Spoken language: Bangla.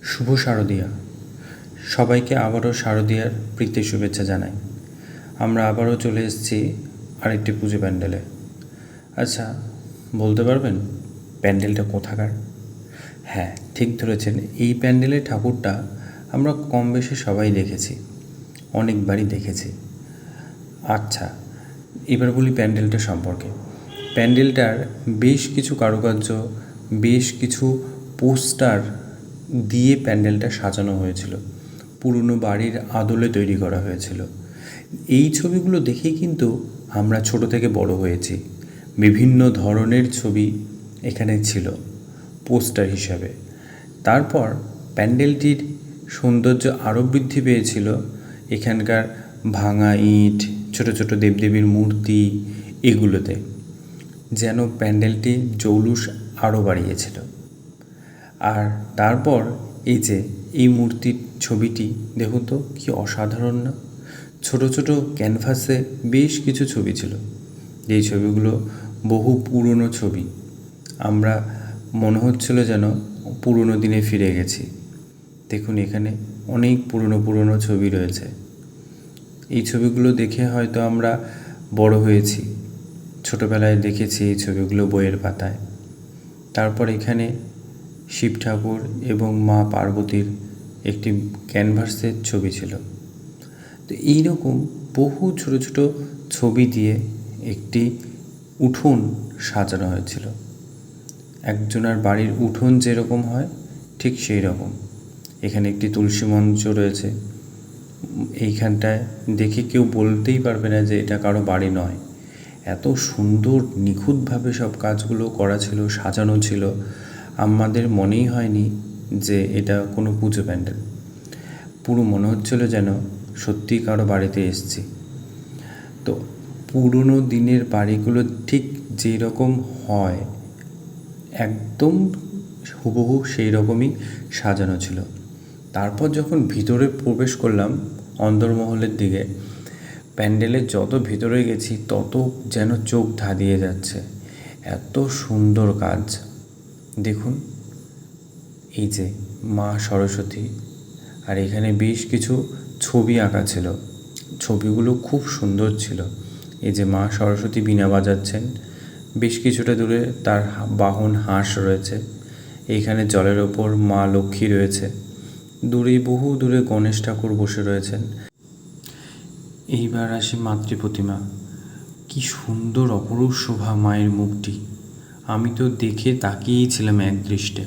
শুভ শারদিয়া। সবাইকে আবারও শারদিয়ার প্রীতি শুভেচ্ছা জানাই। আমরা আবারও চলে এসেছি আরেকটি পুজো প্যান্ডেলে। আচ্ছা, বলতে পারবেন প্যান্ডেলটা কোথাকার? হ্যাঁ, ঠিক ধরেছেন। এই প্যান্ডেলের ঠাকুরটা আমরা কম বেশি সবাই দেখেছি, অনেকবারই দেখেছি। আচ্ছা, এবার বলি প্যান্ডেলটা সম্পর্কে। প্যান্ডেলটার বেশ কিছু কারুকার্য, বেশ কিছু পোস্টার দিয়ে প্যান্ডেলটা সাজানো হয়েছিল। পুরনো বাড়ির আদলে তৈরি করা হয়েছিল। এই ছবিগুলো দেখেই কিন্তু আমরা ছোট থেকে বড় হয়েছি। বিভিন্ন ধরনের ছবি এখানে ছিল পোস্টার হিসাবে। তারপর প্যান্ডেলটির সৌন্দর্য আরও বৃদ্ধি পেয়েছিল এখানকার ভাঙা ইট, ছোট ছোট দেবদেবীর মূর্তি, এগুলোতে যেন প্যান্ডেলটি জৌলুস আরও বাড়িয়েছিল। আর তারপর এই মূর্তির ছবিটি দেখুন তো, কি অসাধারণ না? ছোট ছোট ক্যানভাসে বেশ কিছু ছবি ছিল, যেই ছবিগুলো বহু পুরনো ছবি। আমরা মনে হচ্ছিল যেন পুরনো দিনে ফিরে গেছি। দেখুন, এখানে অনেক পুরনো পুরনো ছবি রয়েছে। এই ছবিগুলো দেখে হয়তো আমরা বড় হয়েছি, ছোটোবেলায় দেখেছি এই ছবিগুলো বইয়ের পাতায়। তারপর এখানে শিব ঠাকুর এবং মা পার্বতীর একটি ক্যানভাসের ছবি ছিল। তো এইরকম বহু ছোটো ছোটো ছবি দিয়ে একটি উঠোন সাজানো হয়েছিল। একজনের বাড়ির উঠোন যেরকম হয় ঠিক সেই রকম। এখানে একটি তুলসী মঞ্চ রয়েছে। এইখানটায় দেখে কেউ বলতেই পারবে না যে এটা কারো বাড়ি নয়। এত সুন্দর নিখুঁতভাবে সব কাজগুলো করা ছিল, সাজানো ছিল, আমাদের মনেই হয়নি যে এটা কোনো পুজো প্যান্ডেল। পুরো মনে হচ্ছিল যেন সত্যি কারো বাড়িতে এসেছি। তো পুরনো দিনের বাড়িগুলো ঠিক যেই রকম হয় একদম হুবহু সেই রকমই সাজানো ছিল। তারপর যখন ভিতরে প্রবেশ করলাম অন্দরমহলের দিকে, প্যান্ডেলের যত ভিতরে গেছি তত যেন চোখ ধাঁধিয়ে যাচ্ছে। এত সুন্দর কাজ। দেখুন, এই যে মা সরস্বতী, আর এখানে বেশ কিছু ছবি আঁকা ছিল। ছবিগুলো খুব সুন্দর ছিল। এই যে মা সরস্বতী বীণা বাজাচ্ছেন, বেশ কিছুটা দূরে তার বাহন হাঁস রয়েছে। এইখানে জলের ওপর মা লক্ষ্মী রয়েছে। দূরে, বহু দূরে গণেশ ঠাকুর বসে রয়েছেন। এইবার আসি মাতৃ প্রতিমা। কি সুন্দর অপরূপ শোভা মায়ের মুখটি। আমি তো দেখে তাকিয়েই ছিলাম এক দৃষ্টে।